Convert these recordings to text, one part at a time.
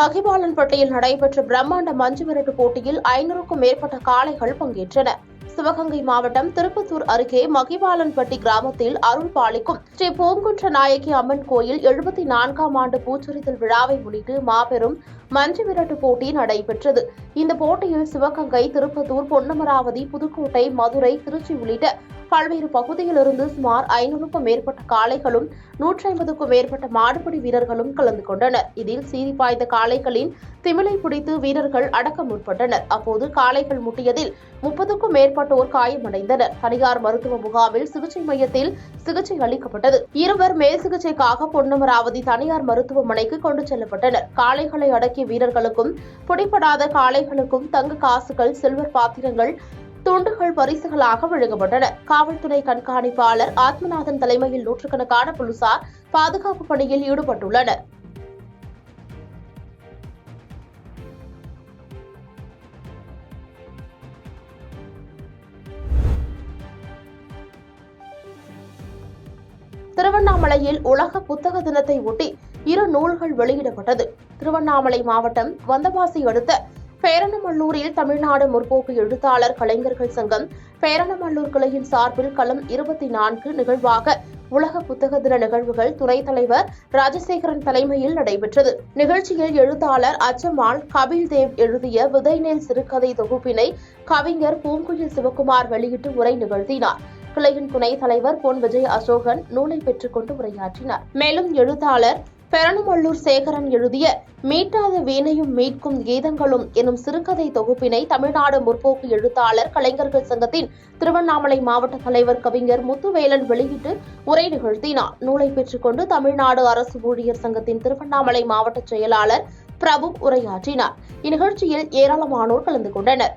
மகிபாலன்பட்டியில் நடைபெற்ற பிரம்மாண்ட மஞ்சு விரட்டு போட்டியில் 500க்கும் மேற்பட்ட காளைகள் பங்கேற்றன. சிவகங்கை மாவட்டம் திருப்பத்தூர் அருகே மகிபாலன்பட்டி கிராமத்தில் அருள் பாலிக்கும் ஸ்ரீ பூங்குன்ற நாயகி அம்மன் கோயில் 74ஆம் ஆண்டு பூச்சொரிதல் விழாவை முன்னிட்டு மாபெரும் மஞ்சு விரட்டு போட்டி நடைபெற்றது. இந்த போட்டியில் சிவகங்கை, திருப்பத்தூர், பொன்னமராவதி, புதுக்கோட்டை, மதுரை, திருச்சி உள்ளிட்ட பல்வேறு பகுதியிலிருந்து சுமார் 500க்கும் மேற்பட்ட காளைகளும் 150க்கும் மேற்பட்ட மாடுபிடி வீரர்களும் கலந்து கொண்டனர். இதில் சீறி பாய்ந்த காளைகளின் திமிலை பிடித்து வீரர்கள் அடக்க முற்பட்டனர். அப்போது காளைகள் முட்டியதில் 30க்கும் மேற்பட்டோர் காயமடைந்தனர். தனியார் மருத்துவ முகாமில் சிகிச்சை மையத்தில் சிகிச்சை அளிக்கப்பட்டது. இருவர் மேல் சிகிச்சைக்காக பொன்னமராவதி தனியார் மருத்துவமனைக்கு கொண்டு செல்லப்பட்டனர். காளைகளை அடக்கிய வீரர்களுக்கும் பிடிபடாத காளைகளுக்கும் தங்க காசுகள், சில்வர் பாத்திரங்கள், துண்டுகள் பரிசுகளாக வழங்கப்பட்டன. காவல்துறை கண்காணிப்பாளர் ஆத்மநாதன் தலைமையில் நூற்றுக்கணக்கான போலீசார் பாதுகாப்பு பணியில் ஈடுபட்டுள்ளனர். திருவண்ணாமலையில் உலக புத்தக தினத்தை ஒட்டி 2 நூல்கள் வெளியிடப்பட்டது. திருவண்ணாமலை மாவட்டம் வந்தவாசி அடுத்த பேரணமல்லூரில் தமிழ்நாடு முற்போக்கு எழுத்தாளர் கலைஞர்கள் சங்கம் பேரணமல்லூர் கிளையின் சார்பில் களம் 24 நிகழ்வாக உலக புத்தக தின நிகழ்வுகள் துணைத் தலைவர் ராஜசேகரன் தலைமையில் நடைபெற்றது. நிகழ்ச்சியில் எழுத்தாளர் அச்சம்மாள் கபில்தேவ் எழுதிய விதைநெல் சிறுகதை தொகுப்பினை கவிஞர் பூங்குயில் சிவகுமார் வெளியிட்டு உரை நிகழ்த்தினார். கிளையின் துணைத் தலைவர் பொன் விஜய் அசோகன் நூலை பெற்றுக் கொண்டு உரையாற்றினார். மேலும் எழுத்தாளர் பெரணமல்லூர் சேகரன் எழுதிய மீட்டாத வீணையும் மீட்கும் கீதங்களும் எனும் சிறுகதை தொகுப்பினை தமிழ்நாடு முற்போக்கு எழுத்தாளர் கலைஞர்கள் சங்கத்தின் திருவண்ணாமலை மாவட்ட தலைவர் கவிஞர் முத்துவேலன் வெளியிட்டு உரை நிகழ்த்தினார். நூலை பெற்றுக் கொண்டு தமிழ்நாடு அரசு ஊழியர் சங்கத்தின் திருவண்ணாமலை மாவட்ட செயலாளர் பிரபு உரையாற்றினார். இந்நிகழ்ச்சியில் ஏராளமானோர் கலந்து கொண்டனர்.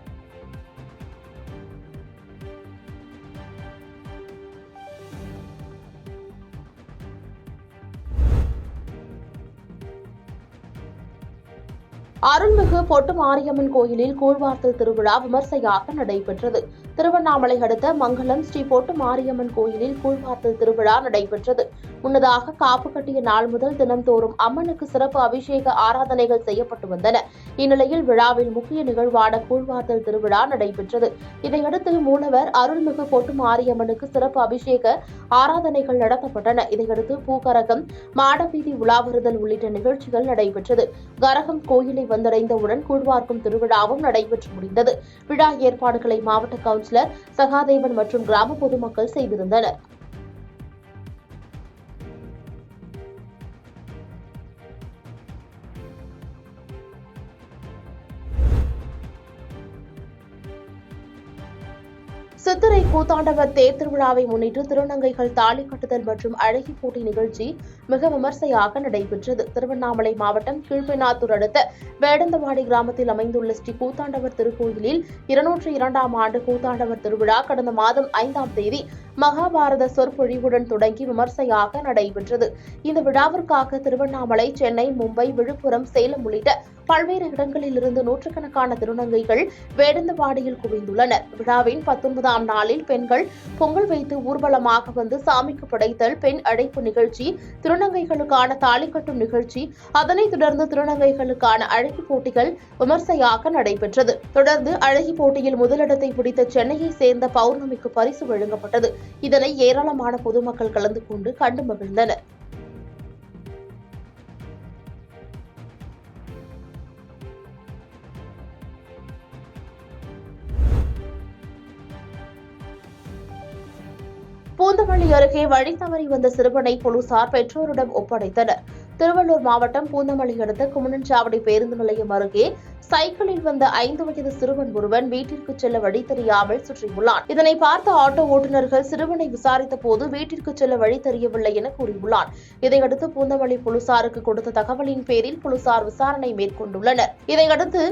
அருள்மிகு பொட்டு மாரியம்மன் கோயிலில் கூழ்வார்த்தல் திருவிழா விமர்சையாக நடைபெற்றது. திருவண்ணாமலை அடுத்த மங்கலம் ஸ்ரீ பொட்டு மாரியம்மன் கோயிலில் கூழ்வார்த்தல் திருவிழா நடைபெற்றது. முன்னதாக காப்பு கட்டிய நாள் முதல் தினம்தோறும் அம்மனுக்கு சிறப்பு அபிஷேக ஆராதனைகள் செய்யப்பட்டு வந்தன. இந்நிலையில் விழாவில் முக்கிய நிகழ்வான கூழ்வார்த்தல் திருவிழா நடைபெற்றது. இதையடுத்து மூலவர் அருள்மிகு பொட்டு மாரியம்மனுக்கு சிறப்பு அபிஷேக ஆராதனைகள் நடத்தப்பட்டன. இதையடுத்து பூகரகம், மாடவீதி உலாவருதல் உள்ளிட்ட நிகழ்ச்சிகள் நடைபெற்றது. கரகம் கோயிலை வந்தடைந்தவுடன் கூழ்வார்க்கும் திருவிழாவும் நடைபெற்று முடிந்தது. விழா ஏற்பாடுகளை மாவட்ட கவுன்சிலர் சகாதேவன் மற்றும் கிராம பொதுமக்கள் செய்திருந்தனர். சித்திரை கூத்தாண்டவர் தேர் திருவிழாவை முன்னிட்டு திருநங்கைகள் தாலி கட்டுதல் மற்றும் அழகி போட்டி நிகழ்ச்சி மிக விமர்சையாக நடைபெற்றது. திருவண்ணாமலை மாவட்டம் கீழ்பெண்ணாத்தூர் அடுத்த வேடந்தவாடி கிராமத்தில் அமைந்துள்ள ஸ்ரீ கூத்தாண்டவர் திருக்கோயிலில் 202ஆம் ஆண்டு கூத்தாண்டவர் திருவிழா கடந்த மாதம் 5ஆம் தேதி மகாபாரத சொற்பொழிவுடன் தொடங்கி விமர்சையாக நடைபெற்றது. இந்த விழாவிற்காக திருவண்ணாமலை, சென்னை, மும்பை, விழுப்புரம், சேலம் உள்ளிட்ட பல்வேறு இடங்களிலிருந்து நூற்றுக்கணக்கான திருநங்கைகள் வேடந்தவாடியில் குவிந்துள்ளனர். விழாவின் 19ஆம் நாளில் பெண்கள் பொங்கல் வைத்து ஊர்வலமாக வந்து சாமிக்கு படைத்தல், பெண் அழைப்பு நிகழ்ச்சி, திருநங்கைகளுக்கான தாலி கட்டும் நிகழ்ச்சி, அதனைத் தொடர்ந்து திருநங்கைகளுக்கான அழகி போட்டிகள் விமர்சையாக நடைபெற்றது. தொடர்ந்து அழகி போட்டியில் முதலிடத்தை பிடித்த சென்னையை சேர்ந்த பௌர்ணமிக்கு பரிசு வழங்கப்பட்டது. இதனை ஏராளமான பொதுமக்கள் கலந்து கொண்டு கண்டு மகிழ்ந்தனர். பூந்தமல்லி அருகே வழி தவறி வந்த சிறுவனை போலீசார் பெற்றோரிடம் ஒப்படைத்தனர். திருவள்ளூர் மாவட்டம் பூந்தமல்லி அடுத்த குமணன்சாவடி பேருந்து நிலையம் அருகே சைக்கிளில் வந்த 5 வயது சிறுவன் ஒருவன் வீட்டிற்கு செல்ல வழி தெரியாமல் சுற்றியுள்ளான். இதனை பார்த்த ஆட்டோ ஓட்டுநர்கள் சிறுவனை விசாரித்த போது வீட்டிற்கு செல்ல வழி தெரியவில்லை என கூறியுள்ளான். இதையடுத்து பூந்தமல்லி போலீசாருக்கு கொடுத்த தகவலின் பேரில் போலீசார் விசாரணை மேற்கொண்டுள்ளனர். இதையடுத்து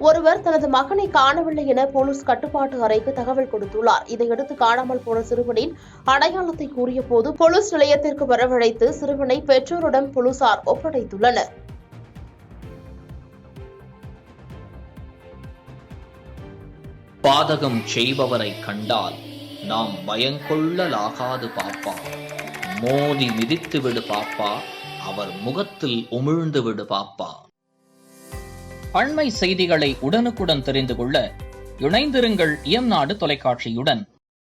ஒருவர் தனது மகனை காணவில்லை என போலீஸ் கட்டுப்பாட்டு அறைக்கு தகவல் கொடுத்துள்ளார். இதையடுத்து காணாமல் போன சிறுவனின் அடையாளத்தை கூறிய போது போலீஸ் நிலையத்திற்கு வரவழைத்து சிறுவனை பெற்றோரிடம் போலீசார் ஒப்படைத்துள்ளனர். பாதகம் செய்பவரை கண்டால் நாம் பயங்கொள்ளலாகாது பாப்பா. மோதி மிதித்து விடு பாப்பா, அவர் முகத்தில் உமிழ்ந்து விடு பாப்பா. அண்மை செய்திகளை உடனுக்குடன் தெரிந்து கொள்ள இணைந்திருங்கள் இயம்நாடு தொலைக்காட்சியுடன்.